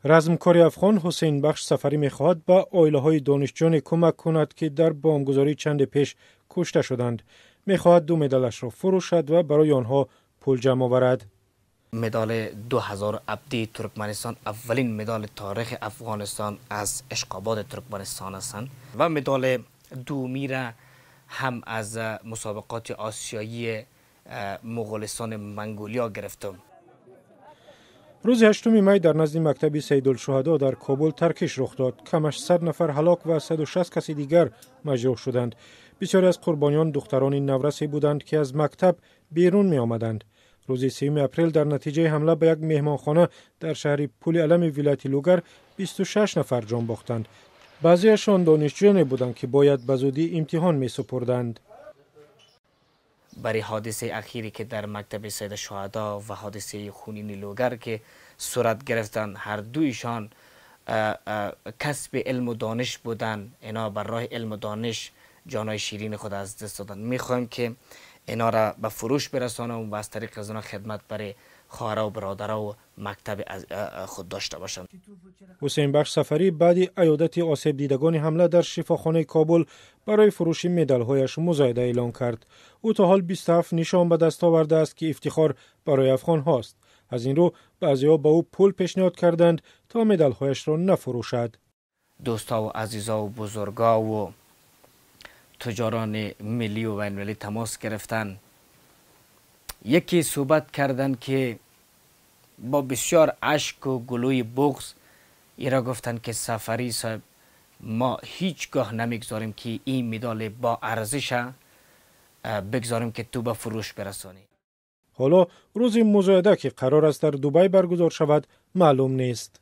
رزمکار افغان حسین بخش سفری می‌خواهد به عائله‌های دانشجویان کمک کند که در بمبگذاری چند پیش کشته شدند. می‌خواهد 2 مدالش را فروشد و برای آنها پول جمع آورد. مدال 2000 ابدی ترکمنستان اولین مدال تاریخ افغانستان از اشقاباد ترکمنستان هستند و مدال دومی را هم از مسابقات آسیایی مغولستان منگولیا گرفتم. روز 8 می در نزد مکتب سیدالشهدا در کابل ترکش رخ داد. کمش 100 نفر هلاک و 160 کسی دیگر مجروح شدند. بسیاری از قربانیان دختران نورسی بودند که از مکتب بیرون می آمدند. روز 3 اپریل در نتیجه حمله به یک مهمانخانه در شهر پول علم ولایت لوگر 26 نفر جان باختند. بعضیشان دانشجویان بودند که باید به زودی امتحان می سپردند. برای حادثه اخیری که در مکتب سید شهدا و حادثه خونین لوگر که صورت گرفتند، هر دویشان کسب علم و دانش بودند. اینا بر راه علم و دانش جانای شیرین خود از دست دادند. میخوایم که اینا را به فروش برسانم و از طریق از اینا خدمت برای خواهرها و برادرها و مکتب خود داشته باشند. حسین بخش سفری بعد عیادت آسیب دیدگان حمله در شفاخانه کابل برای فروش مدال‌هایش مزایده اعلان کرد. او تا حال 27 نشان به دست آورده است که افتخار برای افغان هاست. از این رو بعضی‌ها به او پول پیشنهاد کردند تا مدال‌هایش را نفروشد. دوستا و عزیزا و بزرگا و تجاران ملی و بین المللی تماس گرفتن، یکی صحبت کردن که با بسیار اشک و گلوی بغض ایرا گفتن که سفری صاحب، ما هیچگاه نمیگذاریم که این مدال با ارزش بگذاریم که تو به فروش برسانی. حالا روز مزایده که قرار است در دبی برگزار شود معلوم نیست.